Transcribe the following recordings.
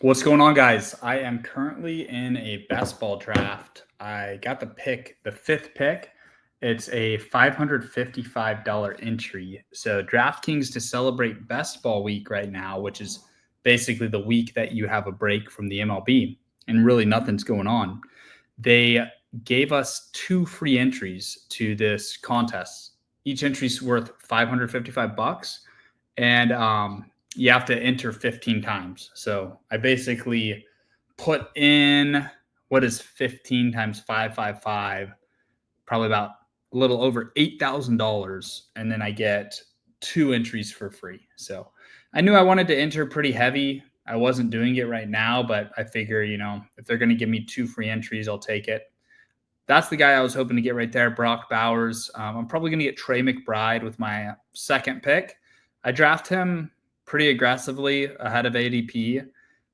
What's going on, guys? I am currently in a best ball draft. I got the fifth pick. It's a $555 entry. So DraftKings, to celebrate best ball week right now, which is basically the week that you have a break from the MLB and really nothing's going on. They gave us 2 free entries to this contest. Each entry's worth $555, and you have to enter 15 times. So I basically put in, what is 15 times 555? Probably about a little over $8,000, and then I get 2 entries for free. So I knew I wanted to enter pretty heavy. I wasn't doing it right now, but I figure, if they're going to give me 2 free entries, I'll take it. That's the guy I was hoping to get right there, Brock Bowers. I'm probably going to get Trey McBride with my second pick. I draft him pretty aggressively ahead of ADP.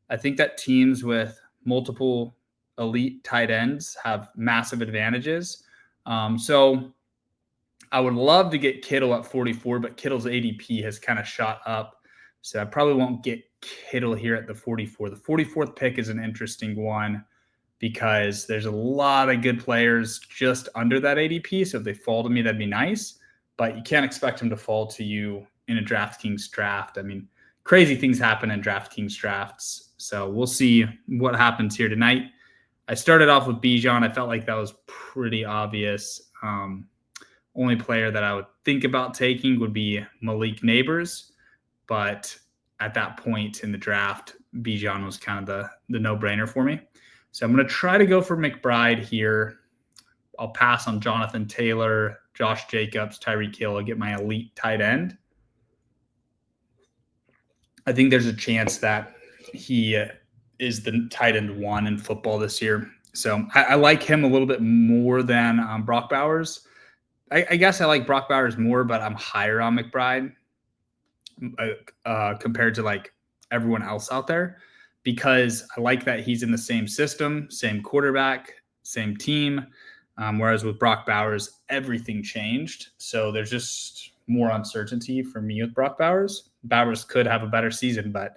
I think that teams with multiple elite tight ends have massive advantages. So I would love to get Kittle at 44, but Kittle's ADP has kind of shot up. So I probably won't get Kittle here at the 44. The 44th pick is an interesting one because there's a lot of good players just under that ADP. So if they fall to me, that'd be nice. But you can't expect them to fall to you in a DraftKings draft. I mean, crazy things happen in DraftKings drafts. So we'll see what happens here tonight. I started off with Bijan. I felt like that was pretty obvious. Only player that I would think about taking would be Malik Neighbors. But at that point in the draft, Bijan was kind of the no-brainer for me. So I'm going to try to go for McBride here. I'll pass on Jonathan Taylor, Josh Jacobs, Tyreek Hill. I'll get my elite tight end. I think there's a chance that he is the tight end 1 in football this year. So I like him a little bit more than Brock Bowers. I guess I like Brock Bowers more, but I'm higher on McBride compared to like everyone else out there, because I like that he's in the same system, same quarterback, same team. Whereas with Brock Bowers, everything changed. So there's just more uncertainty for me with Brock Bowers. Bowers could have a better season, but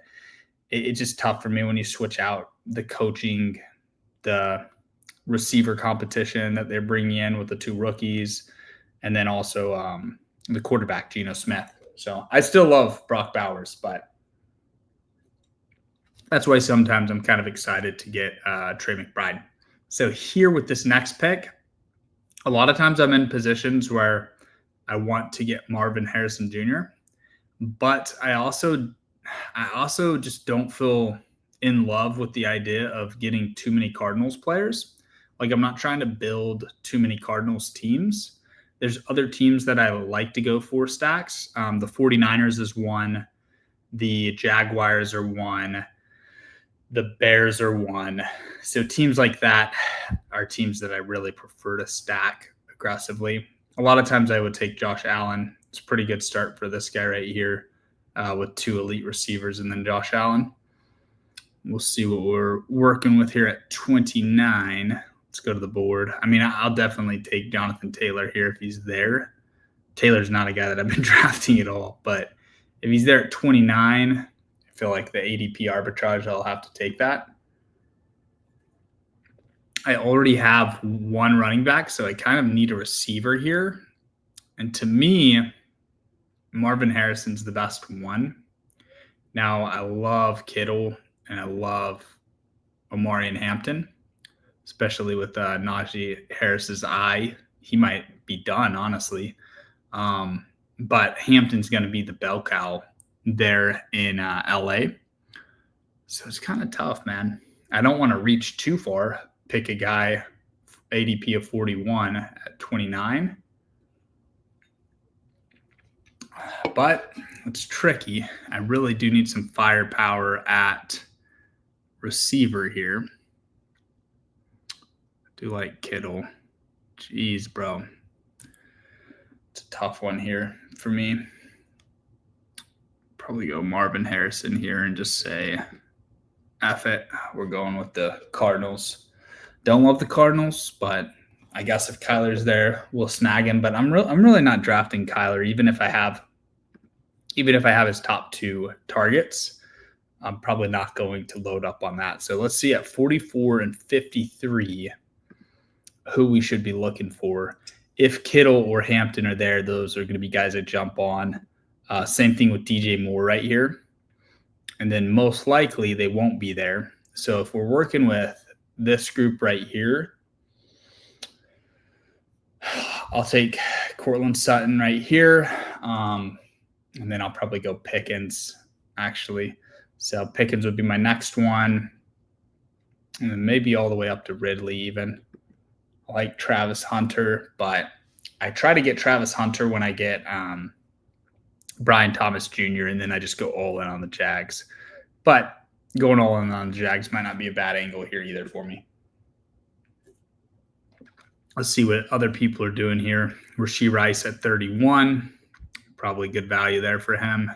it's just tough for me when you switch out the coaching, the receiver competition that they're bringing in with the 2 rookies, and then also the quarterback, Geno Smith. So I still love Brock Bowers, but that's why sometimes I'm kind of excited to get Trey McBride. So here with this next pick, a lot of times I'm in positions where I want to get Marvin Harrison Jr., but I also just don't feel in love with the idea of getting too many Cardinals players. Like, I'm not trying to build too many Cardinals teams. There's other teams that I like to go for stacks. The 49ers is one. The Jaguars are one. The Bears are one. So teams like that are teams that I really prefer to stack aggressively. A lot of times I would take Josh Allen. It's a pretty good start for this guy right here with 2 elite receivers and then Josh Allen. We'll see what we're working with here at 29. Let's go to the board. I mean, I'll definitely take Jonathan Taylor here if he's there. Taylor's not a guy that I've been drafting at all, but if he's there at 29, I feel like the ADP arbitrage, I'll have to take that. I already have 1 running back, so I kind of need a receiver here. And to me, Marvin Harrison's the best one. Now, I love Kittle and I love Omari and Hampton, especially with Najee Harris's eye. He might be done, honestly. But Hampton's going to be the bell cow there in LA. So it's kind of tough, man. I don't want to reach too far, pick a guy ADP of 41 at 29. But it's tricky. I really do need some firepower at receiver here. I do like Kittle. Jeez, bro. It's a tough one here for me. Probably go Marvin Harrison here and just say, F it. We're going with the Cardinals. Don't love the Cardinals, but I guess if Kyler's there, we'll snag him. But I'm really not drafting Kyler, even if I have his top 2 targets. I'm probably not going to load up on that. So let's see at 44 and 53 who we should be looking for. If Kittle or Hampton are there, those are going to be guys that jump on. Same thing with DJ Moore right here. And then most likely they won't be there. So if we're working with this group right here, I'll take Cortland Sutton right here. And then I'll probably go Pickens, actually. So Pickens would be my next one. And then maybe all the way up to Ridley even. I like Travis Hunter, but I try to get Travis Hunter when I get Brian Thomas Jr., and then I just go all in on the Jags. But going all in on the Jags might not be a bad angle here either for me. Let's see what other people are doing here. Rashee Rice at 31. Probably good value there for him.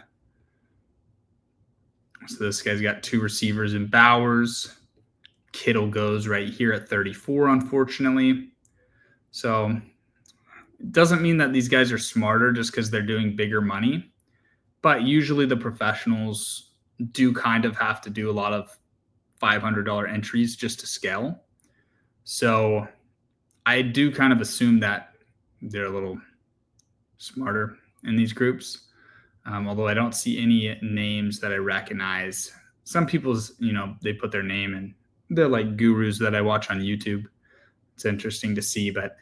So this guy's got 2 receivers in Bowers. Kittle goes right here at 34, unfortunately. So it doesn't mean that these guys are smarter just because they're doing bigger money. But usually the professionals do kind of have to do a lot of $500 entries just to scale. So I do kind of assume that they're a little smarter in these groups. Although I don't see any names that I recognize. Some people's, they put their name and they're like gurus that I watch on YouTube. It's interesting to see, but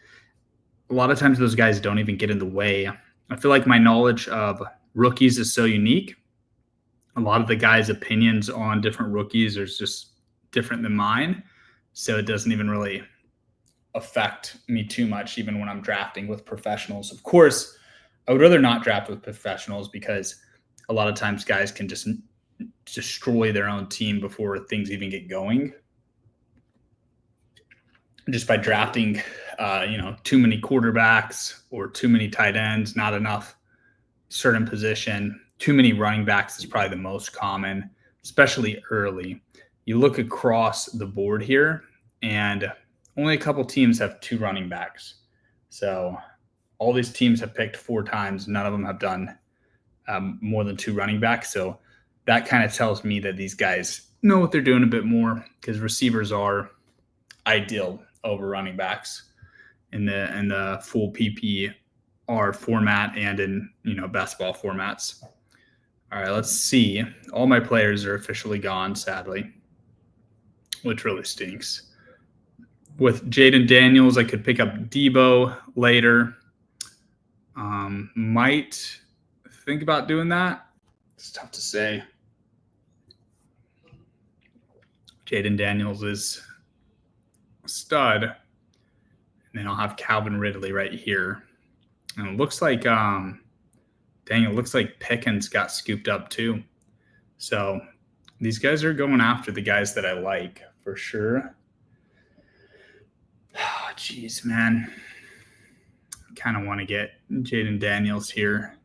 a lot of times those guys don't even get in the way. I feel like my knowledge of rookies is so unique. A lot of the guys' opinions on different rookies are just different than mine. So it doesn't even really affect me too much, even when I'm drafting with professionals. Of course, I would rather not draft with professionals because a lot of times guys can just destroy their own team before things even get going. Just by drafting, too many quarterbacks or too many tight ends, not enough certain position. Too many running backs is probably the most common, especially early. You look across the board here, and only a couple teams have 2 running backs. So all these teams have picked 4 times. None of them have done more than 2 running backs. So that kind of tells me that these guys know what they're doing a bit more, because receivers are ideal over running backs in the full PPR format and in best ball formats. All right, let's see. All my players are officially gone, sadly, which really stinks. With Jaden Daniels, I could pick up Debo later. Might think about doing that. It's tough to say. Jaden Daniels is a stud. And then I'll have Calvin Ridley right here. And it looks like it looks like Pickens got scooped up too. So these guys are going after the guys that I like for sure. Oh, geez, man. I kind of want to get Jaden Daniels here.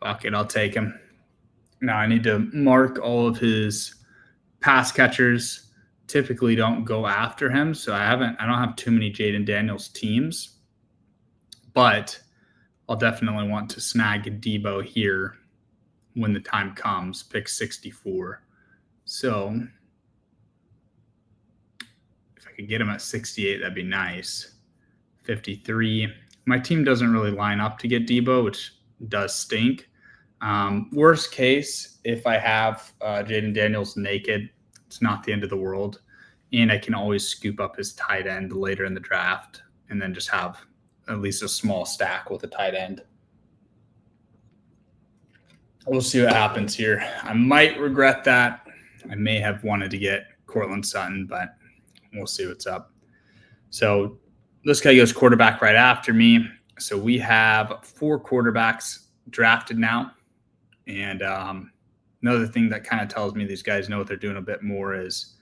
Fuck it, I'll take him. Now I need to mark all of his pass catchers. Typically don't go after him, so I don't have too many Jaden Daniels teams, but I'll definitely want to snag Debo here when the time comes, pick 64. So if I could get him at 68, that'd be nice. 53. My team doesn't really line up to get Debo, which does stink. Worst case, if I have Jaden Daniels naked, it's not the end of the world. And I can always scoop up his tight end later in the draft and then just have at least a small stack with a tight end. We'll see what happens here. I might regret that. I may have wanted to get Cortland Sutton, but we'll see what's up. So this guy goes quarterback right after me. So we have 4 quarterbacks drafted now. And another thing that kind of tells me these guys know what they're doing a bit more is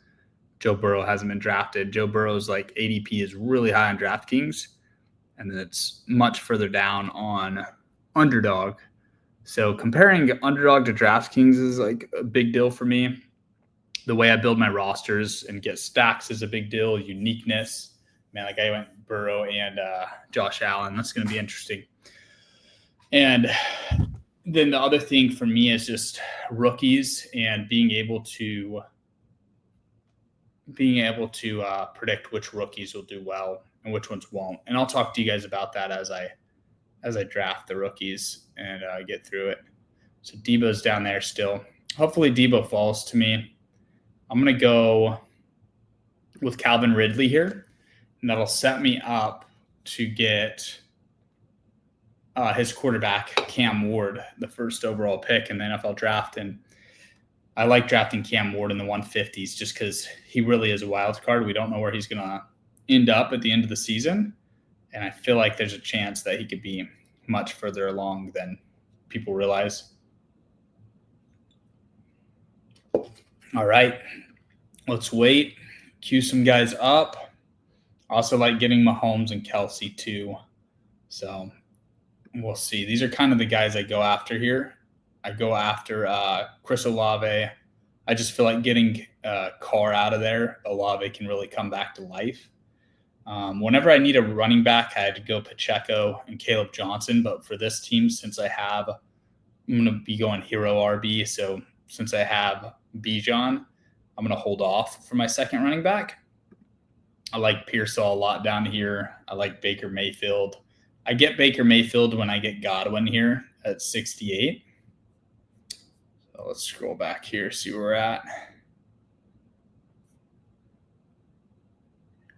Joe Burrow hasn't been drafted. Joe Burrow's like ADP is really high on Draftkings, and then it's much further down on Underdog. So comparing Underdog to Draftkings is like a big deal for me. The way I build my rosters and get stacks is a big deal. Uniqueness. Man, like I went Burrow and Josh Allen. That's going to be interesting. And then the other thing for me is just rookies and being able to predict which rookies will do well and which ones won't. And I'll talk to you guys about that as I draft the rookies and get through it. So Debo's down there still. Hopefully Debo falls to me. I'm going to go with Calvin Ridley here, and that'll set me up to get his quarterback, Cam Ward, the first overall pick in the NFL draft. And I like drafting Cam Ward in the 150s just because he really is a wild card. We don't know where he's going to end up at the end of the season. And I feel like there's a chance that he could be much further along than people realize. All right, let's wait. Cue some guys up. Also like getting Mahomes and Kelsey too. So we'll see. These are kind of the guys I go after here. I go after Chris Olave. I just feel like getting Carr out of there, Olave can really come back to life. Whenever I need a running back, I had to go Pacheco and Caleb Johnson. But for this team, I'm going to be going hero RB. So since I have Bijan, I'm going to hold off for my second running back. I like Pearsall a lot down here. I like Baker Mayfield. I get Baker Mayfield when I get Godwin here at 68. So let's scroll back here, see where we're at.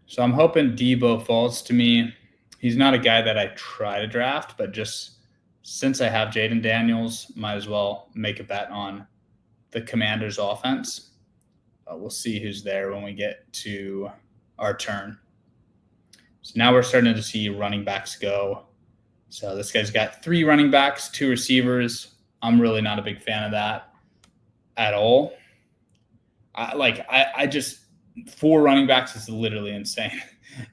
So I'm hoping Debo falls to me. He's not a guy that I try to draft, but just since I have Jaden Daniels, might as well make a bet on the Commanders' offense. We'll see who's there when we get to our turn. So now we're starting to see running backs go. So this guy's got 3 running backs, 2 receivers. I'm really not a big fan of that at all. I just 4 running backs is literally insane.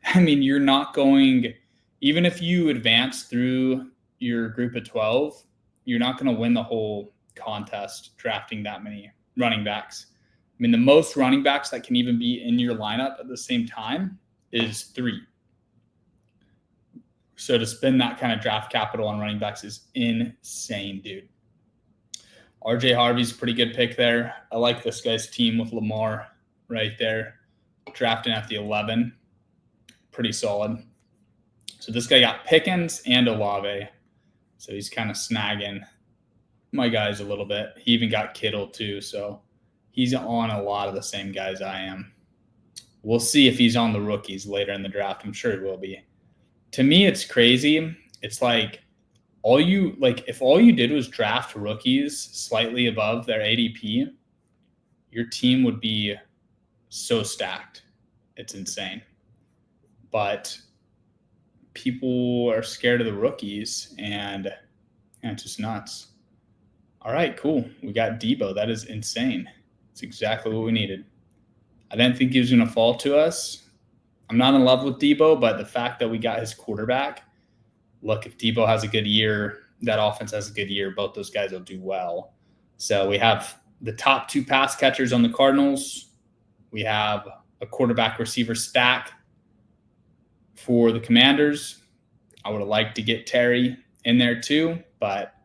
I mean, you're not going, even if you advance through your group of 12, you're not going to win the whole contest drafting that many running backs. I mean, the most running backs that can even be in your lineup at the same time is 3. So to spend that kind of draft capital on running backs is insane, dude. RJ Harvey's a pretty good pick there. I like this guy's team with Lamar right there, drafting at the 11. Pretty solid. So this guy got Pickens and Olave. So he's kind of snagging my guys a little bit. He even got Kittle too. So he's on a lot of the same guys I am. We'll see if he's on the rookies later in the draft. I'm sure he will be. To me, it's crazy. It's like if all you did was draft rookies slightly above their ADP, your team would be so stacked. It's insane. But people are scared of the rookies, and it's just nuts. All right, cool. We got Debo. That is insane. It's exactly what we needed. I didn't think he was going to fall to us. I'm not in love with Debo, but the fact that we got his quarterback, look, if Debo has a good year, that offense has a good year, both those guys will do well. So we have the top 2 pass catchers on the Cardinals. We have a quarterback receiver stack for the Commanders. I would have liked to get Terry in there too, but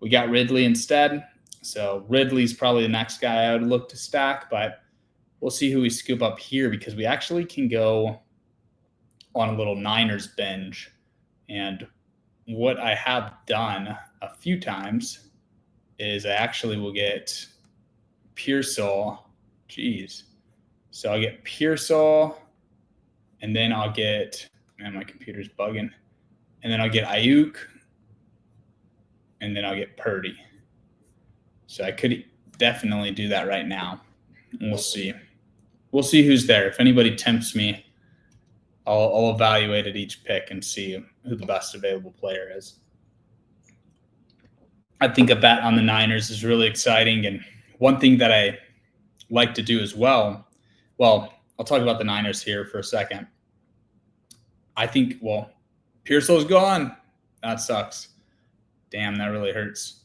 we got Ridley instead. So Ridley's probably the next guy I would look to stack, but we'll see who we scoop up here because we actually can go on a little Niners binge. And what I have done a few times is I actually will get Pearsall. Jeez. So I'll get Pearsall, and then I'll get, man, my computer's bugging. And then I'll get Ayuk, and then I'll get Purdy. So I could definitely do that right now. And we'll see. We'll see who's there. If anybody tempts me, I'll evaluate at each pick and see who the best available player is. I think a bet on the Niners is really exciting. And one thing that I like to do as well, I'll talk about the Niners here for a second. I think, Pearsall's gone. That sucks. Damn, that really hurts.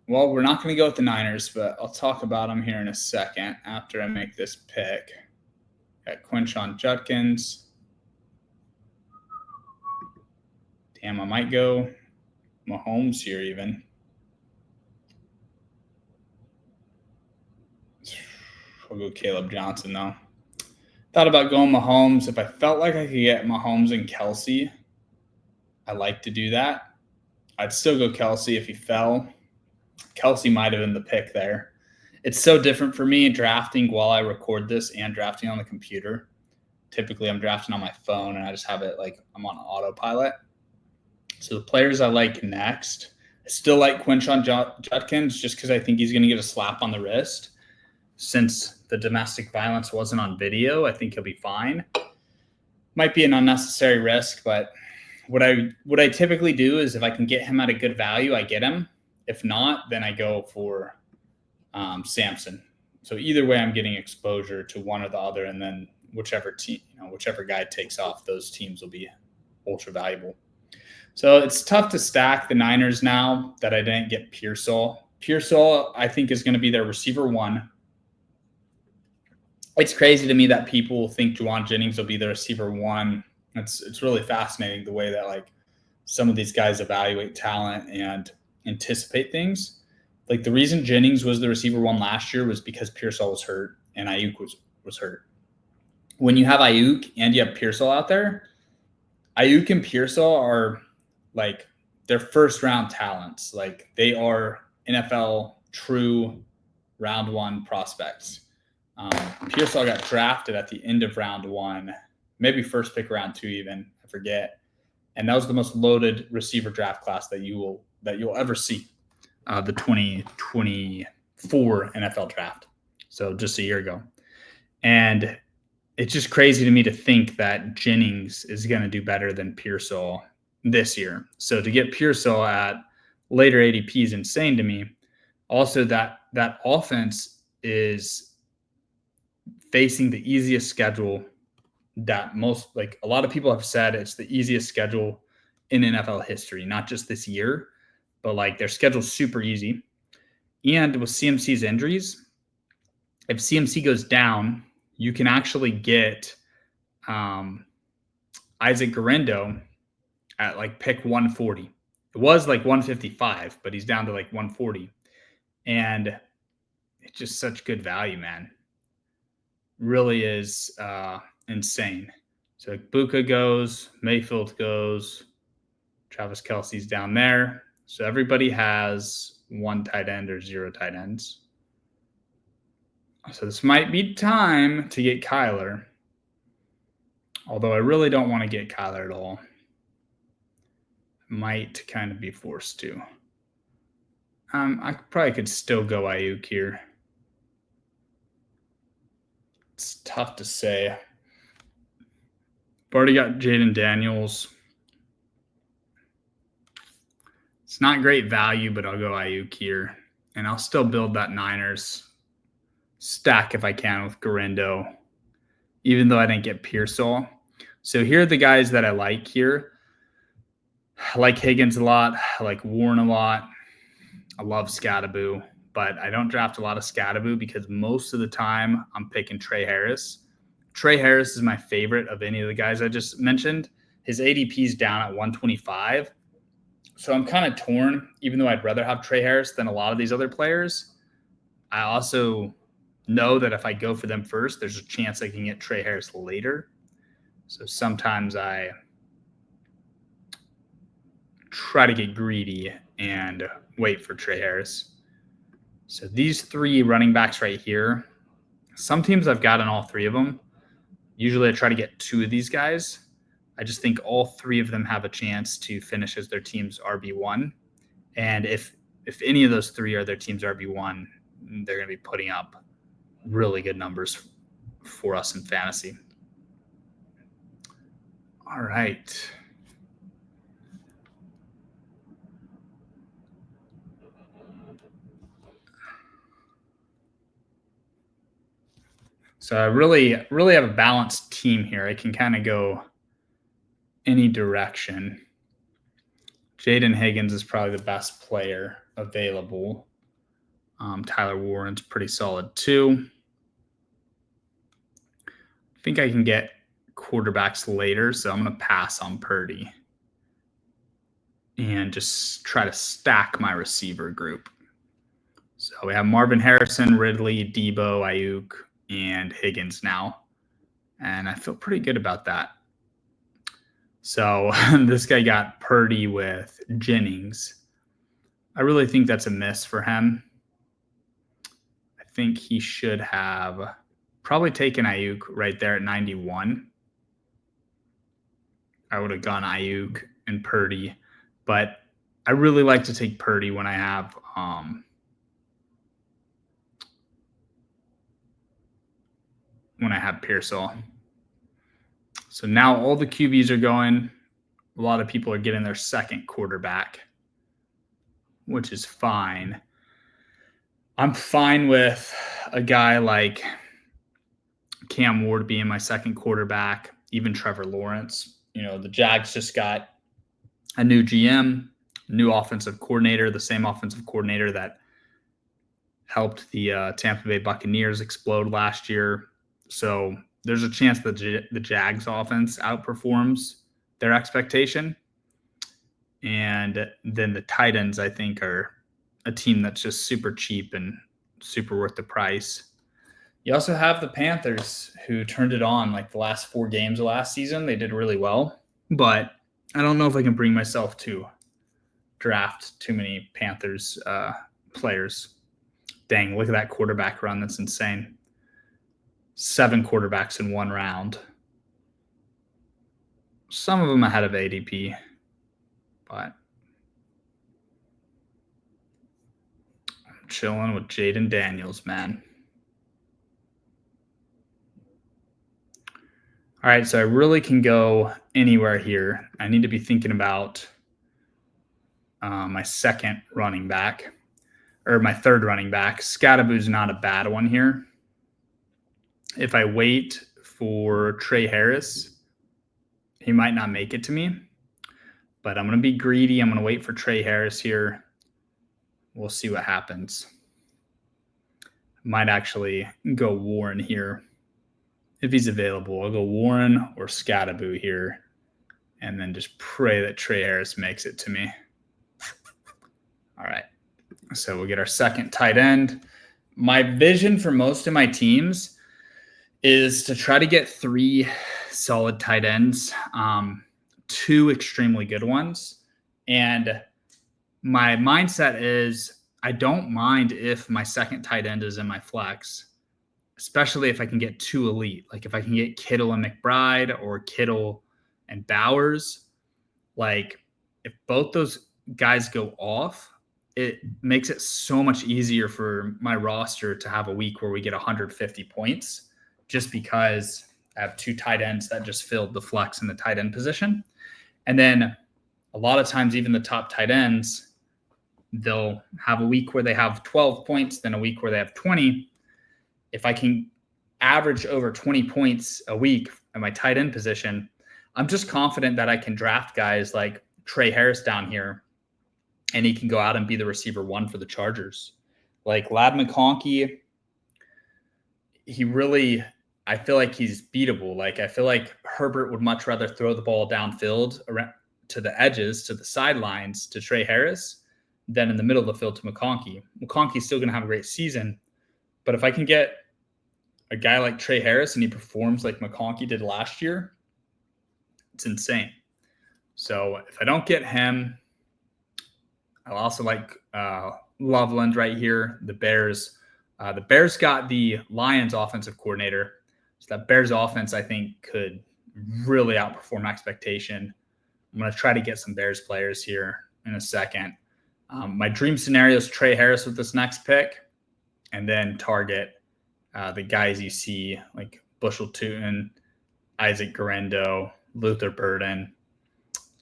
Well, we're not going to go with the Niners, but I'll talk about them here in a second after I make this pick. Got Quinshon Judkins. Damn, I might go Mahomes here even. I'll go Caleb Johnson though. Thought about going Mahomes. If I felt like I could get Mahomes and Kelsey, I like to do that. I'd still go Kelsey if he fell. Kelsey might have been the pick there. It's so different for me drafting while I record this and drafting on the computer. Typically, I'm drafting on my phone and I just have it like I'm on autopilot. So the players I like next, I still like Quinshon Judkins just because I think he's going to get a slap on the wrist. Since the domestic violence wasn't on video, I think he'll be fine. Might be an unnecessary risk, but what I typically do is if I can get him at a good value, I get him. If not, then I go for Samson. So either way, I'm getting exposure to one or the other, and then whichever team, whichever guy takes off, those teams will be ultra valuable. So it's tough to stack the Niners now that I didn't get Pearsall. Pearsall, I think, is going to be their receiver one. It's crazy to me that people think Juwan Jennings will be the receiver one. It's really fascinating the way that like some of these guys evaluate talent and anticipate things. Like the reason Jennings was the receiver one last year was because Pearsall was hurt and Ayuk was hurt. When you have Ayuk and you have Pearsall out there, Ayuk and Pearsall are like they're first round talents. Like they are NFL true round one prospects. Pearsall got drafted at the end of round one, maybe first pick round two even, I forget. And that was the most loaded receiver draft class that you'll ever see, the 2024 NFL draft. So just a year ago. And it's just crazy to me to think that Jennings is going to do better than Pearsall this year. So to get Pearsall at later ADP is insane to me. Also, that offense is facing the easiest schedule that most, like a lot of people have said, it's the easiest schedule in NFL history, not just this year, but like their schedule's super easy. And with CMC's injuries, if CMC goes down, you can actually get Isaac Guerendo at like pick 140. It was like 155, but he's down to like 140. And it's just such good value, man. Really is insane. So Buka goes, Mayfield goes, Travis Kelce's down there. So everybody has one tight end or zero tight ends. So this might be time to get Kyler. Although I really don't want to get Kyler at all. Might kind of be forced to. I probably could still go Ayuk here. It's tough to say. I've already got Jaden Daniels. It's not great value, but I'll go Ayuk here. And I'll still build that Niners stack if I can with Guerendo, even though I didn't get Pearsall. So here are the guys that I like here. I like Higgins a lot. I like Warren a lot. I love Scattaboo, but I don't draft a lot of Scattaboo because most of the time I'm picking Trey Harris. Trey Harris is my favorite of any of the guys I just mentioned. His ADP is down at 125. So I'm kind of torn, even though I'd rather have Trey Harris than a lot of these other players. I also know that if I go for them first, there's a chance I can get Trey Harris later. So sometimes I try to get greedy and wait for Trey Harris. So these three running backs right here, some teams I've gotten all three of them. Usually I try to get two of these guys. I just think all three of them have a chance to finish as their team's RB1. And if any of those three are their team's RB1, they're going to be putting up really good numbers for us in fantasy. All right. So I really have a balanced team here. I can kind of go any direction. Jaden Higgins is probably the best player available. Tyler Warren's pretty solid too. I think I can get quarterbacks later, so I'm going to pass on Purdy. and just try to stack my receiver group. So we have Marvin Harrison, Ridley, Debo, Ayuk, and Higgins now. And I feel pretty good about that. So this guy got Purdy with Jennings. I really think that's a miss for him. I think he should have probably taken Ayuk right there at 91. I would have gone Ayuk and Purdy, but I really like to take Purdy when I have Pearsall. So now all the QBs are going. A lot of people are getting their second quarterback, which is fine. I'm fine with a guy like Cam Ward being my second quarterback, even Trevor Lawrence. The Jags just got a new GM, new offensive coordinator, the same offensive coordinator that helped the Tampa Bay Buccaneers explode last year. So there's a chance that the Jags offense outperforms their expectation. And then the Titans, I think, are a team that's just super cheap and super worth the price. You also have the Panthers, who turned it on like the last 4 games of last season. They did really well, but I don't know if I can bring myself to draft too many Panthers players. Dang, look at that quarterback run. That's insane. 7 quarterbacks in 1 round. Some of them ahead of ADP, but I'm chilling with Jaden Daniels, man. All right, so I really can go anywhere here. I need to be thinking about my second running back, or my third running back. Scadaboo's not a bad one here. If I wait for Trey Harris, he might not make it to me, but I'm going to be greedy. I'm going to wait for Trey Harris here. We'll see what happens. Might actually go Warren here. If he's available, I'll go Warren or Scadaboo here, and then just pray that Trey Harris makes it to me. All right. So we'll get our second tight end. My vision for most of my teams is to try to get 3 solid tight ends, 2 extremely good ones. And my mindset is I don't mind if my second tight end is in my flex, especially if I can get 2 elite. Like if I can get Kittle and McBride or Kittle and Bowers, like if both those guys go off, it makes it so much easier for my roster to have a week where we get 150 points just because I have 2 tight ends that just filled the flex in the tight end position. And then a lot of times, even the top tight ends, they'll have a week where they have 12 points, then a week where they have 20. If I can average over 20 points a week at my tight end position, I'm just confident that I can draft guys like Trey Harris down here, and he can go out and be the receiver 1 for the Chargers. Like Ladd McConkey, I feel like he's beatable. Like I feel like Herbert would much rather throw the ball downfield around to the edges, to the sidelines, to Trey Harris than in the middle of the field to McConkey. McConkey's still going to have a great season, but if I can get a guy like Trey Harris and he performs like McConkey did last year, it's insane. So if I don't get him, I'll also like Loveland right here. The Bears got the Lions offensive coordinator. So that Bears offense, I think, could really outperform expectation. I'm going to try to get some Bears players here in a second. My dream scenario is Trey Harris with this next pick, and then target the guys you see like Bushel Tootin, Isaac Garendo, Luther Burden.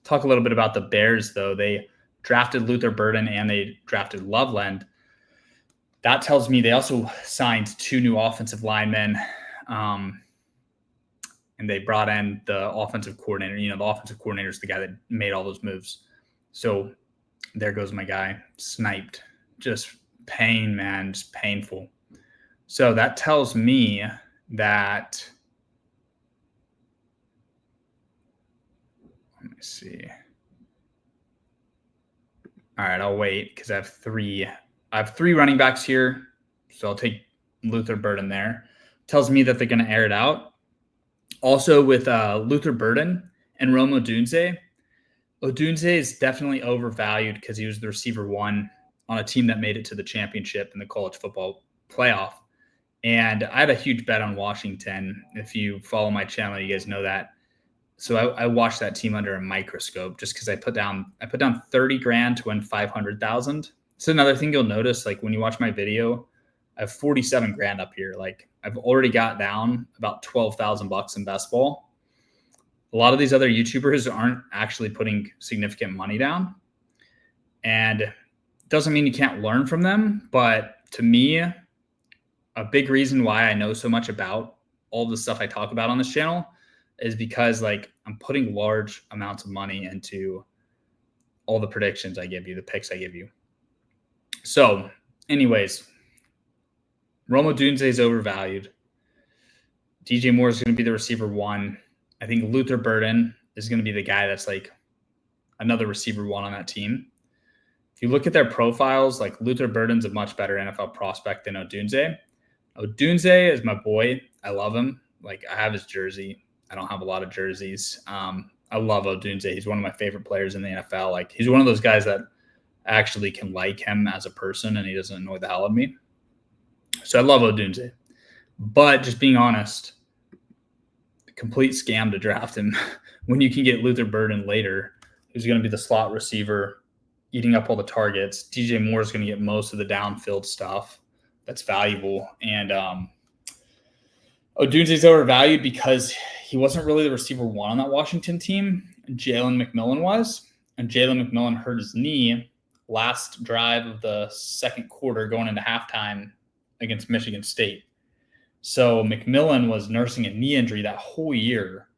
Talk a little bit about the Bears, though. They drafted Luther Burden and they drafted Loveland. That tells me they also signed 2 new offensive linemen, and they brought in the offensive coordinator. The offensive coordinator is the guy that made all those moves. So there goes my guy, sniped. Just pain, man, just painful. So that tells me that, let me see. All right, I'll wait because I have three running backs here, so I'll take Luther Burden there. Tells me that they're going to air it out. Also with Luther Burden and Rome Odunze. Odunze is definitely overvalued because he was the receiver one on a team that made it to the championship in the college football playoff. And I had a huge bet on Washington. If you follow my channel, you guys know that. So I watched that team under a microscope just because I put down 30 grand to win 500,000. So another thing you'll notice, like when you watch my video, I have 47 grand up here. Like I've already got down about 12,000 bucks in best ball. A lot of these other YouTubers aren't actually putting significant money down, and it doesn't mean you can't learn from them. But to me, a big reason why I know so much about all the stuff I talk about on this channel is because like I'm putting large amounts of money into all the predictions I give you, the picks I give you. So anyways, Rome Odunze is overvalued. DJ Moore is going to be the receiver one. I think Luther Burden is going to be the guy that's like another receiver one on that team. If you look at their profiles, like Luther Burden's a much better NFL prospect than Odunze. Odunze is my boy. I love him. Like I have his jersey. I don't have a lot of jerseys. I love Odunze. He's one of my favorite players in the NFL. Like he's one of those guys that actually can like him as a person and he doesn't annoy the hell out of me. So I love Odunze. But just being honest, complete scam to draft him when you can get Luther Burden later, who's going to be the slot receiver, eating up all the targets. DJ Moore is going to get most of the downfield stuff that's valuable. And Odunze's overvalued because he wasn't really the receiver one on that Washington team. Jalen McMillan was. And Jalen McMillan hurt his knee last drive of the second quarter going into halftime against Michigan State. So McMillan was nursing a knee injury that whole year.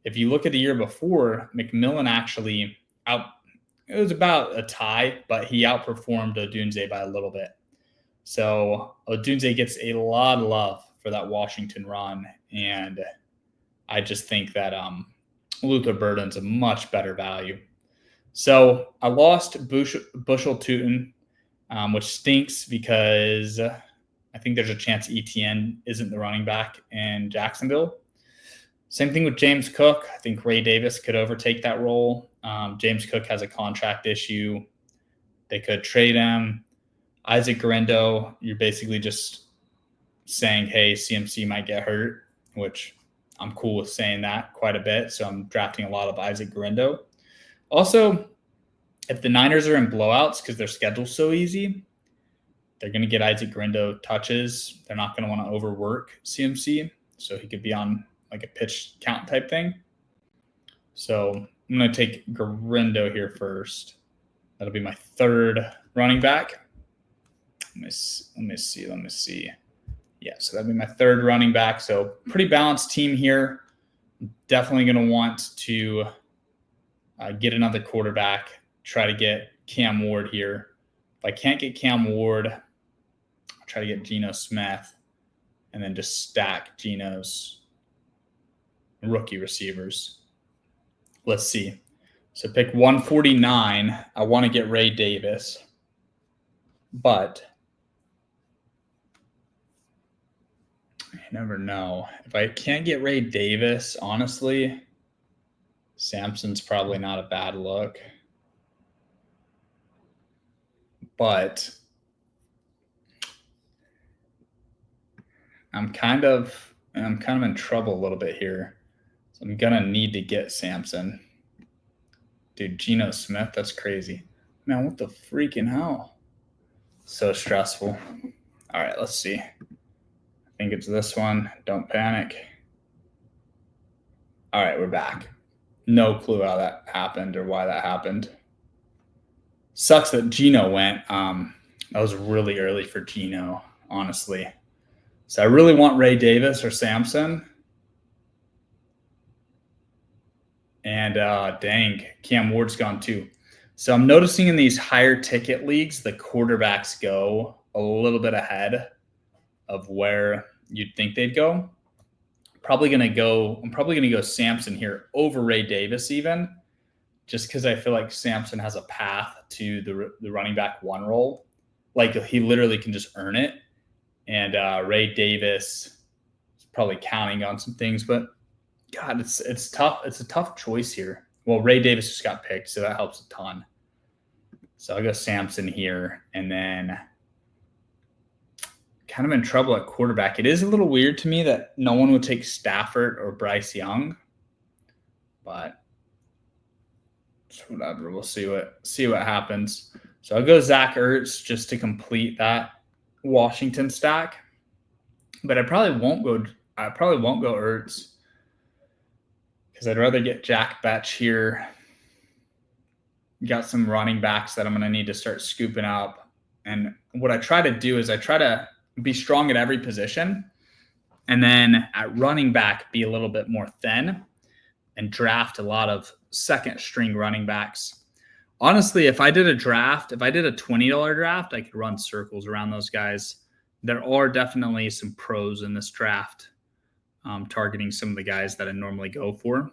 If you look at the year before, McMillan actually it was about a tie, but he outperformed Odunze by a little bit. So Odunze gets a lot of love for that Washington run, and I just think that Luther Burden's a much better value. So I lost Bushel Tootin, which stinks because I think there's a chance ETN isn't the running back in Jacksonville. Same thing with James Cook. I think Ray Davis could overtake that role. James Cook has a contract issue. They could trade him. Isaac Guerendo, you're basically just saying, hey, CMC might get hurt, which I'm cool with saying that quite a bit. So I'm drafting a lot of Isaac Guerendo. Also, if the Niners are in blowouts because their schedule's so easy, they're going to get Isaac Guerendo touches. They're not going to want to overwork CMC, so he could be on like a pitch count type thing. So I'm going to take Guerendo here first. That'll be my third running back. Let me see. Yeah, so that'd be my third running back. So pretty balanced team here. Definitely going to want to get another quarterback. Try to get Cam Ward here. If I can't get Cam Ward, I'll try to get Geno Smith and then just stack Geno's rookie receivers. Let's see. So pick 149. I want to get Ray Davis, but you never know. If I can't get Ray Davis, honestly, Sampson's probably not a bad look. But I'm kind of in trouble a little bit here. So I'm going to need to get Sampson. Dude, Geno Smith, that's crazy. Man, what the freaking hell? So stressful. All right, let's see. I think it's this one. Don't panic. All right, we're back. No clue how that happened or why that happened. Sucks that Geno went. That was really early for Geno, honestly. So I really want Ray Davis or Sampson. And dang, Cam Ward's gone too. So I'm noticing in these higher ticket leagues, the quarterbacks go a little bit ahead of where you'd think they'd go. I'm probably gonna go Sampson here over Ray Davis even, just because I feel like Sampson has a path to the running back one role. Like he literally can just earn it. And Ray Davis is probably counting on some things, but God, it's tough. It's a tough choice here. Well, Ray Davis just got picked, so that helps a ton. So I'll go Sampson here, and then kind of in trouble at quarterback. It is a little weird to me that no one would take Stafford or Bryce Young, but whatever. We'll see what happens. So I'll go Zach Ertz just to complete that Washington stack, but I probably won't go Ertz because I'd rather get Jack Betch here. Got some running backs that I'm going to need to start scooping up. And what I try to do is I try to be strong at every position, and then at running back be a little bit more thin and draft a lot of second string running backs. Honestly, if I did a $20 draft, I could run circles around those guys. There are definitely some pros in this draft, targeting some of the guys that I normally go for.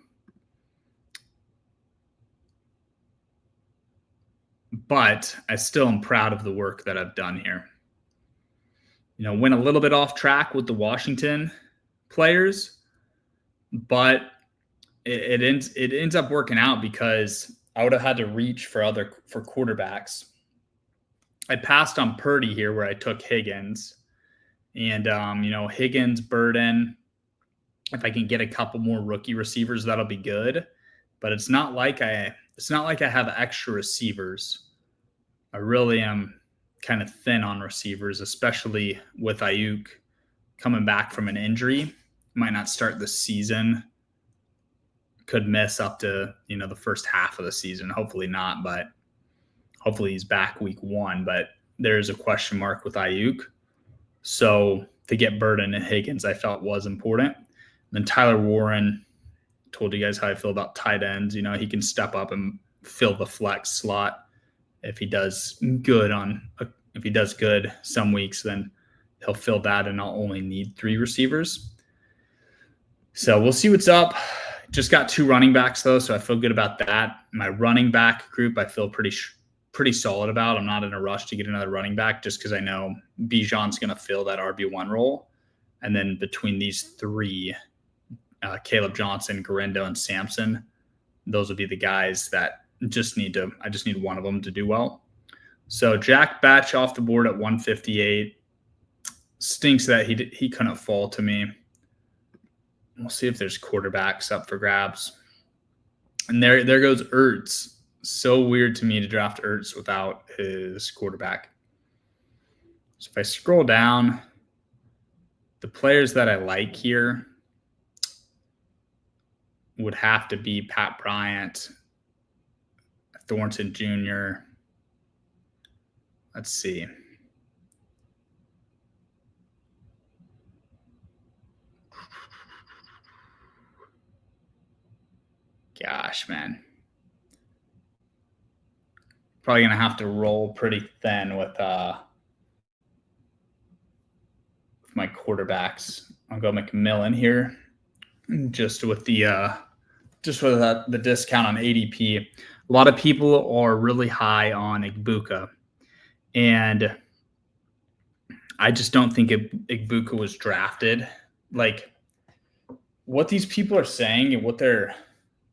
But I still am proud of the work that I've done here. Went a little bit off track with the Washington players, but it ends up working out because I would have had to reach for quarterbacks. I passed on Purdy here where I took Higgins, and Higgins, Burden. If I can get a couple more rookie receivers, that'll be good. But it's not like I have extra receivers. I really am kind of thin on receivers, especially with Ayuk coming back from an injury. Might not start the season. Could miss up to, the first half of the season. Hopefully not, but hopefully he's back week 1. But there's a question mark with Ayuk. So to get Burden and Higgins, I felt was important. Then Tyler Warren, told you guys how I feel about tight ends. He can step up and fill the flex slot if he does good some weeks, then he'll fill that and I'll only need 3 receivers. So we'll see what's up. Just got 2 running backs though, so I feel good about that. My running back group I feel pretty solid about. I'm not in a rush to get another running back just because I know Bijan's going to fill that RB1 role. And then between these 3, Caleb Johnson, Garindo, and Sampson, those would be the guys that I just need one of them to do well. So Jack Batch off the board at 158. Stinks that he couldn't fall to me. We'll see if there's quarterbacks up for grabs. And there goes Ertz. So weird to me to draft Ertz without his quarterback. So if I scroll down, the players that I like here would have to be Pat Bryant, Thornton Jr. Let's see. Gosh, man. Probably going to have to roll pretty thin with my quarterbacks. I'll go McMillan here, just with the discount on ADP. A lot of people are really high on Igbukah, and I just don't think Igbukah was drafted. Like, what these people are saying and what they're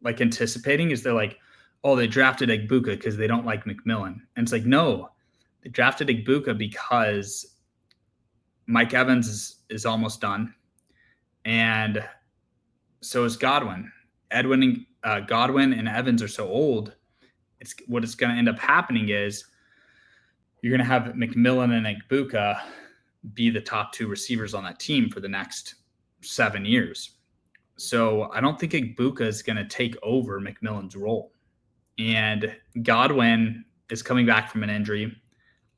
like anticipating is they're like, oh, they drafted Igbukah because they don't like McMillan. And it's like, no, they drafted Igbukah because Mike Evans is almost done. And so is Godwin. Godwin and Evans are so old. It's going to end up happening is you're going to have McMillan and Igbukah be the top 2 receivers on that team for the next 7 years. So I don't think Igbukah is going to take over McMillan's role. And Godwin is coming back from an injury.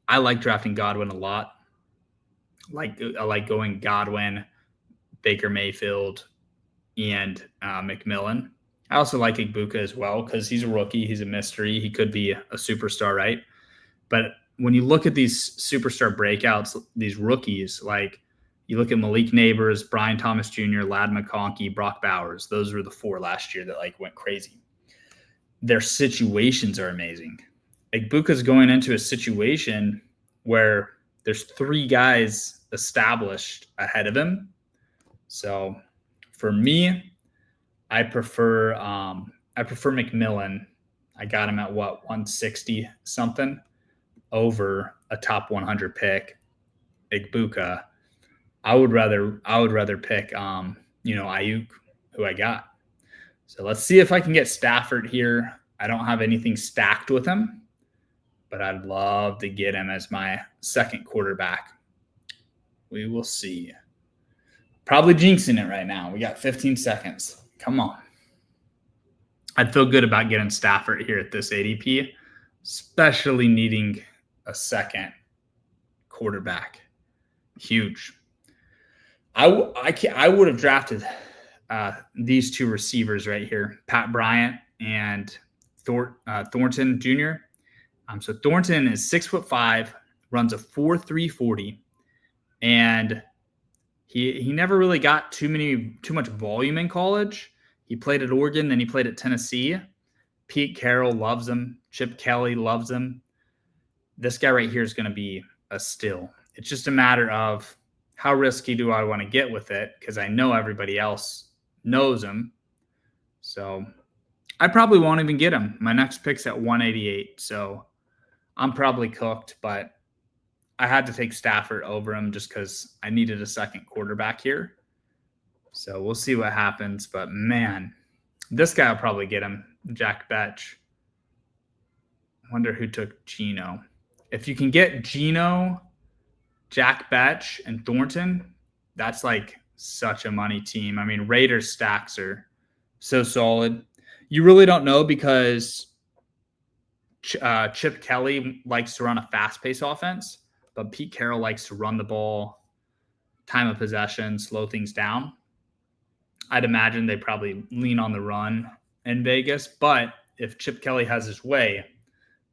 I like drafting Godwin a lot. I like going Godwin, Baker Mayfield, and McMillan. I also like Igbukah as well because he's a rookie. He's a mystery. He could be a superstar, right? But when you look at these superstar breakouts, these rookies, like you look at Malik Neighbors, Brian Thomas Jr., Ladd McConkey, Brock Bowers. Those were the 4 last year that went crazy. their situations are amazing. Igbuka's going into a situation where there's 3 guys established ahead of him. So for me, I prefer McMillan. I got him at what, 160 something over a top 100 pick, Igbuka. I would rather pick Ayuk, who I got. So let's see if I can get Stafford here. I don't have anything stacked with him, but I'd love to get him as my second quarterback. We will see. Probably jinxing it right now. We got 15 seconds. Come on. I'd feel good about getting Stafford here at this ADP, especially needing a second quarterback. Huge. I would have drafted these 2 receivers right here, Pat Bryant and Thornton Jr. So Thornton is 6'5", runs a 4.3 40, and he never really got too much volume in college. He played at Oregon, then he played at Tennessee. Pete Carroll loves him. Chip Kelly loves him. This guy right here is going to be a steal. It's just a matter of how risky do I want to get with it, because I know everybody else knows him. So I probably won't even get him. My next pick's at 188, so I'm probably cooked, but I had to take Stafford over him just because I needed a second quarterback here. So we'll see what happens. But, man, this guy will probably get him, Jack Betch. I wonder who took Geno. If you can get Geno, Jack Betch, and Thornton, that's like such a money team. I mean, Raiders stacks are so solid. You really don't know because Chip Kelly likes to run a fast-paced offense, but Pete Carroll likes to run the ball, time of possession, slow things down. I'd imagine they probably lean on the run in Vegas, but if Chip Kelly has his way,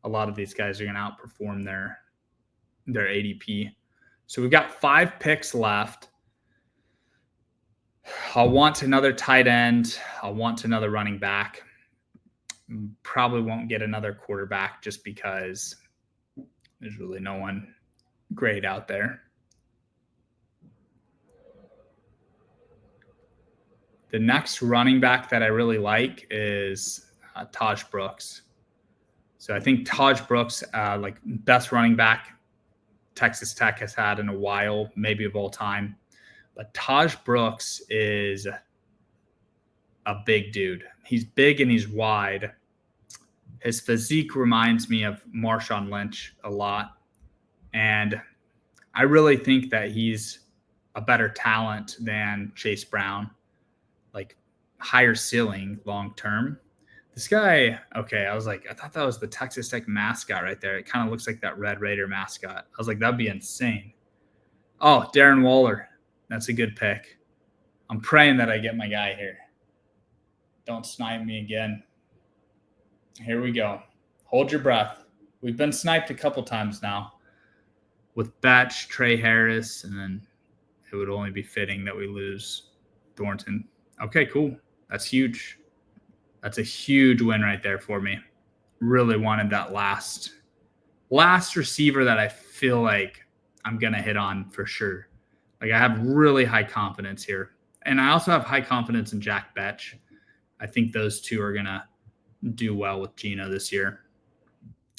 a lot of these guys are going to outperform their ADP. So we've got 5 picks left. I'll want another tight end. I'll want another running back. Probably won't get another quarterback just because there's really no one great out there. The next running back that I really like is Taj Brooks. So I think Taj Brooks, like best running back Texas Tech has had in a while, maybe of all time. But Taj Brooks is a big dude. He's big and he's wide. His physique reminds me of Marshawn Lynch a lot. And I really think that he's a better talent than Chase Brown, like higher ceiling long term. This guy, okay, I was like, I thought that was the Texas Tech mascot right there. It kind of looks like that Red Raider mascot. I was like, that'd be insane. Oh, Darren Waller. That's a good pick. I'm praying that I get my guy here. Don't snipe me again. Here we go. Hold your breath. We've been sniped a couple times now with Batch, Trey Harris, and then it would only be fitting that we lose Thornton. Okay, cool. That's huge. That's a huge win right there for me. Really wanted that last receiver that I feel like I'm going to hit on for sure. Like I have really high confidence here. And I also have high confidence in Jack Betch. I think those two are going to do well with Geno this year.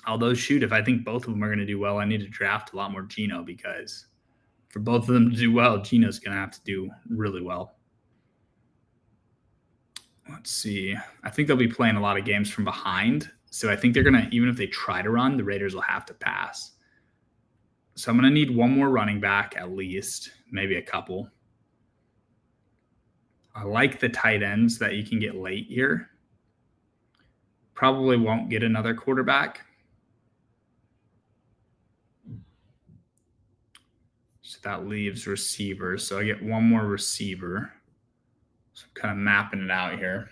Although, shoot, if I think both of them are going to do well, I need to draft a lot more Geno because for both of them to do well, Geno's going to have to do really well. Let's see. I think they'll be playing a lot of games from behind. So I think they're going to, even if they try to run, the Raiders will have to pass. So I'm going to need one more running back at least, maybe a couple. I like the tight ends that you can get late here. Probably won't get another quarterback. So that leaves receivers. So I get one more receiver. So I'm kind of mapping it out here.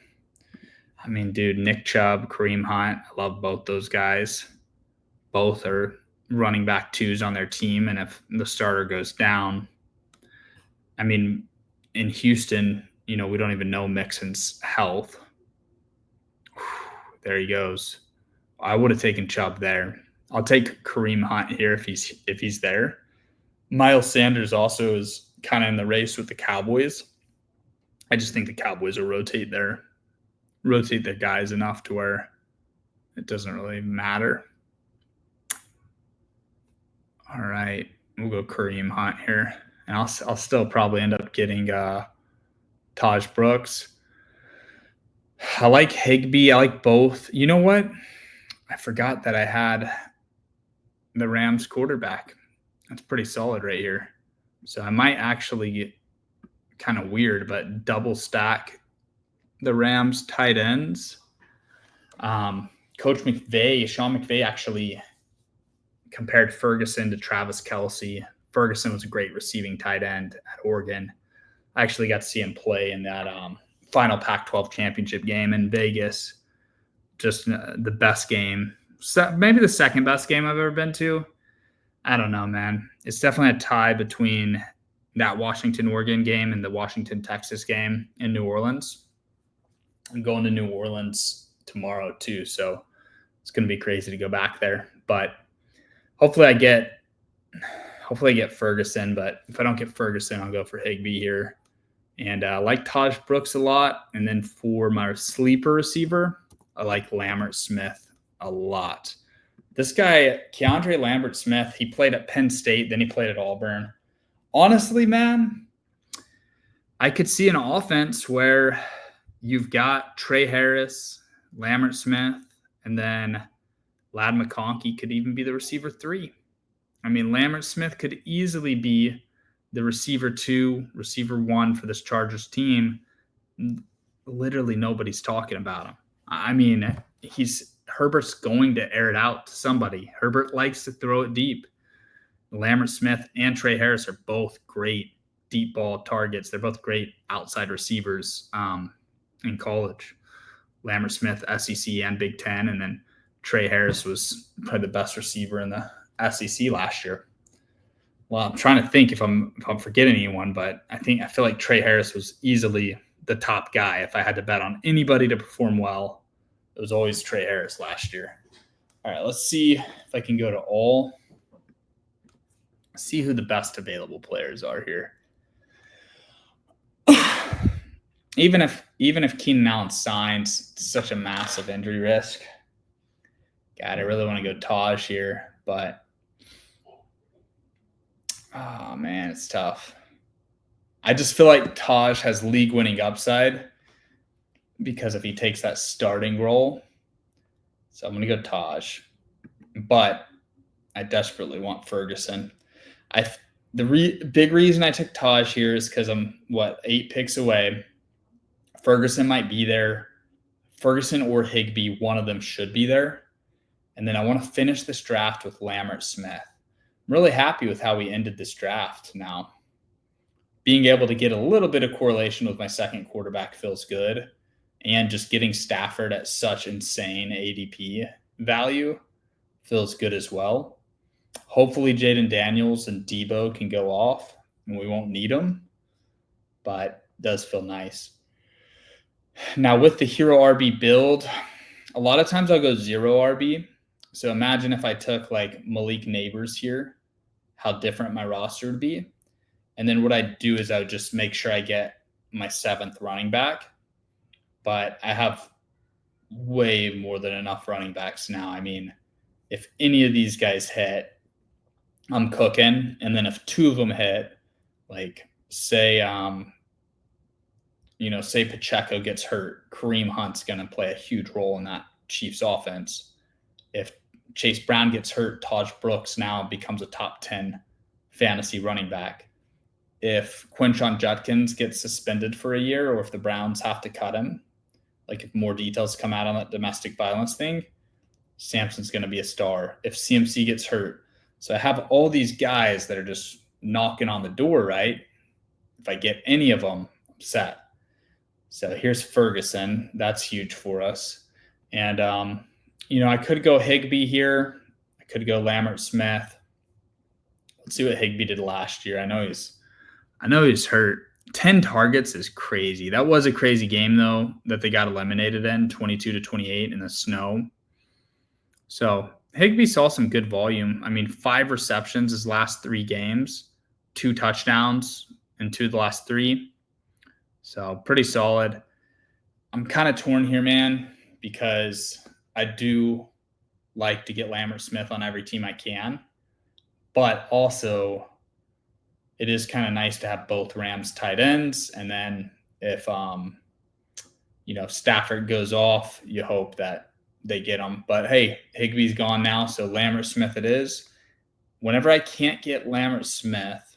I mean, dude, Nick Chubb, Kareem Hunt, I love both those guys. Both are running back twos on their team. And if the starter goes down, I mean, in Houston, we don't even know Mixon's health. There he goes. I would have taken Chubb there. I'll take Kareem Hunt here if he's there. Miles Sanders also is kind of in the race with the Cowboys. I just think the Cowboys will rotate their guys enough to where it doesn't really matter. All right, we'll go Kareem Hunt here, and I'll still probably end up getting Taj Brooks. I like Higbee. I like both. You know what? I forgot that I had the Rams quarterback. That's pretty solid right here. So I might actually get kind of weird, but double stack the Rams tight ends. Coach McVay, Sean McVay, actually compared Ferguson to Travis Kelce. Ferguson was a great receiving tight end at Oregon. I actually got to see him play in that final Pac-12 championship game in Vegas. Just the best game. Maybe the second best game I've ever been to. I don't know, man. It's definitely a tie between that Washington-Oregon game and the Washington-Texas game in New Orleans. I'm going to New Orleans tomorrow too, so it's going to be crazy to go back there. But hopefully I get Ferguson. But if I don't get Ferguson, I'll go for Higbee here. And I like Taj Brooks a lot. And then for my sleeper receiver, I like Lambert Smith a lot. This guy, Keandre Lambert Smith, he played at Penn State, then he played at Auburn. Honestly, man, I could see an offense where you've got Trey Harris, Lambert Smith, and then Ladd McConkey could even be the receiver 3. I mean, Lambert Smith could easily be the receiver 2, receiver 1 for this Chargers team. Literally nobody's talking about him. I mean, Herbert's going to air it out to somebody. Herbert likes to throw it deep. Lambert Smith and Trey Harris are both great deep ball targets. They're both great outside receivers in college. Lambert Smith, SEC and Big Ten, and then Trey Harris was probably the best receiver in the SEC last year. Well, I'm trying to think if I'm forgetting anyone, but I feel like Trey Harris was easily the top guy. If I had to bet on anybody to perform well, it was always Trey Harris last year. All right, let's see if I can go to all. See who the best available players are here. Even if Keenan Allen signs, such a massive injury risk. God, I really want to go Taj here, but oh man, it's tough. I just feel like Taj has league-winning upside because if he takes that starting role. So I'm going to go Taj. But I desperately want Ferguson. The big reason I took Taj here is because I'm, 8 picks away. Ferguson might be there. Ferguson or Higbee, one of them should be there. And then I want to finish this draft with Lambert Smith. I'm really happy with how we ended this draft now. Being able to get a little bit of correlation with my second quarterback feels good. And just getting Stafford at such insane ADP value feels good as well. Hopefully Jaden Daniels and Debo can go off and we won't need them. But it does feel nice. Now with the Hero RB build, a lot of times I'll go 0 RB. So imagine if I took like Malik Neighbors here, how different my roster would be. And then what I'd do is I would just make sure I get my 7th running back. But I have way more than enough running backs now. I mean, if any of these guys hit, I'm cooking. And then if 2 of them hit, like say Pacheco gets hurt, Kareem Hunt's going to play a huge role in that Chiefs offense. If Chase Brown gets hurt, Taj Brooks now becomes a top 10 fantasy running back. If Quinshon Judkins gets suspended for a year or if the Browns have to cut him, like if more details come out on that domestic violence thing, Samson's going to be a star. If CMC gets hurt. So I have all these guys that are just knocking on the door, right? If I get any of them, I'm set. So here's Ferguson. That's huge for us. And, I could go Higbee here. I could go Lambert Smith. Let's see what Higbee did last year. I know he's hurt. 10 targets is crazy. That was a crazy game, though, that they got eliminated in 22-28 in the snow. So Higbee saw some good volume. I mean, 5 receptions his last 3 games, 2 touchdowns in 2 of the last 3. So pretty solid. I'm kind of torn here, man, because I do like to get Lambert Smith on every team I can. But also, it is kind of nice to have both Rams tight ends. And then if Stafford goes off, you hope that they get him. But hey, Higbee's gone now, so Lambert Smith it is. Whenever I can't get Lambert Smith,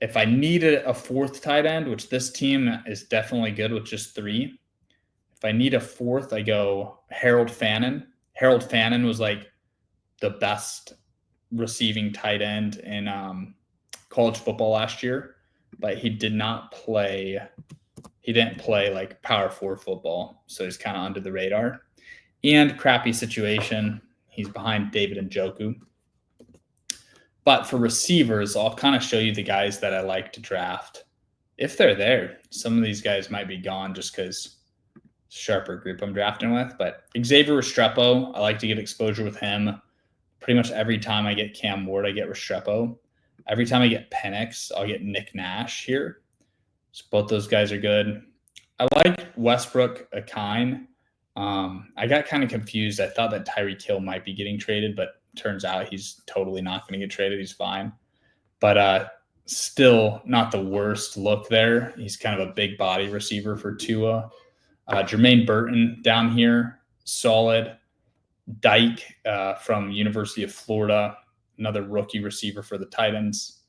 if I need a 4th tight end, which this team is definitely good with just 3, if I need a 4th, I go Harold Fannin. Harold Fannin was like the best receiving tight end in college football last year, but he didn't play like Power 4 football, so he's kind of under the radar. And crappy situation, he's behind David Njoku. But for receivers, I'll kind of show you the guys that I like to draft. If they're there, some of these guys might be gone just because sharper group I'm drafting with. But Xavier Restrepo, I like to get exposure with him. Pretty much every time I get Cam Ward, I get Restrepo. Every time I get Penix, I'll get Nick Nash here. So both those guys are good. I like Westbrook Akine. I got kind of confused. I thought that Tyreek Hill might be getting traded, but turns out he's totally not going to get traded. He's fine. But still not the worst look there. He's kind of a big body receiver for Tua. Jermaine Burton down here, solid. Dyke from University of Florida, another rookie receiver for the Titans.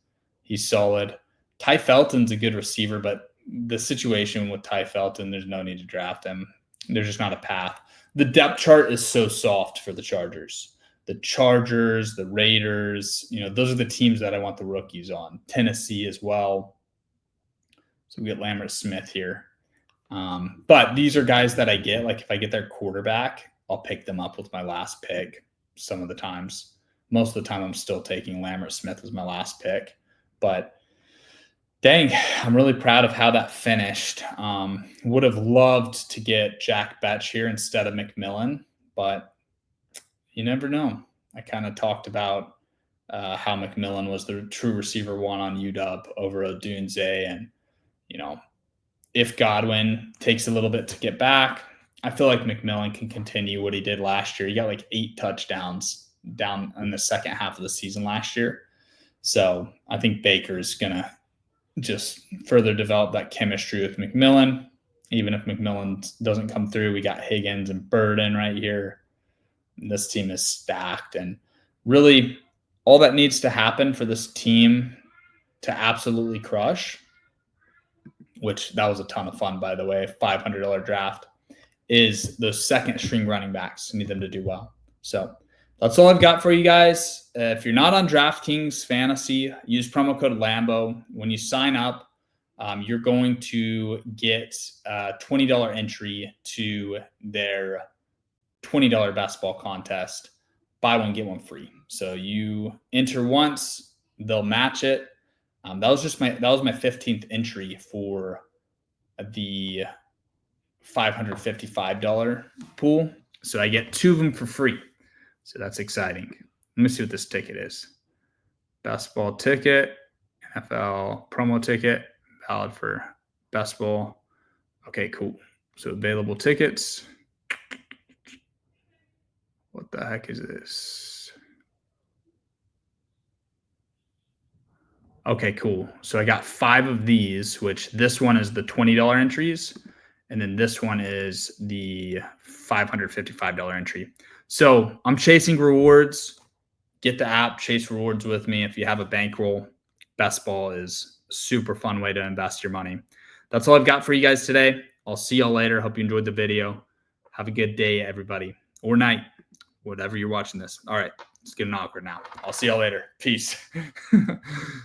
He's solid. Ty Felton's a good receiver, but the situation with Ty Felton, there's no need to draft him. There's just not a path. The depth chart is so soft for the Chargers. The Chargers, the Raiders, those are the teams that I want the rookies on. Tennessee as well. So we get Lambert Smith here. But these are guys that I get. Like if I get their quarterback, I'll pick them up with my last pick some of the times. Most of the time, I'm still taking Lambert Smith as my last pick. But dang, I'm really proud of how that finished. Would have loved to get Jack Betch here instead of McMillan, but you never know. I kind of talked about how McMillan was the true receiver 1 on UW over Odunze. And, if Godwin takes a little bit to get back, I feel like McMillan can continue what he did last year. He got like 8 touchdowns down in the second half of the season last year. So I think Baker's going to just further develop that chemistry with McMillan. Even if McMillan doesn't come through, we got Higgins and Burden right here. This team is stacked. And really all that needs to happen for this team to absolutely crush, which that was a ton of fun, by the way, $500 draft, is those second string running backs. Need them to do well. So that's all I've got for you guys. If you're not on DraftKings Fantasy, use promo code Lambo. When you sign up, you're going to get a $20 entry to their $20 best ball contest. Buy one, get one free. So you enter once, they'll match it. That was my 15th entry for the $555 pool. So I get 2 of them for free. So that's exciting. Let me see what this ticket is. Best ball ticket, NFL promo ticket, valid for best ball. Okay, cool. So available tickets. What the heck is this? Okay, cool. So I got 5 of these, which this one is the $20 entries. And then this one is the $555 entry. So I'm chasing rewards. Get the app, chase rewards with me. If you have a bankroll, best ball is a super fun way to invest your money. That's all I've got for you guys today. I'll see y'all later. Hope you enjoyed the video. Have a good day, everybody, or night, whatever you're watching this. All right, it's getting awkward now. I'll see y'all later. Peace.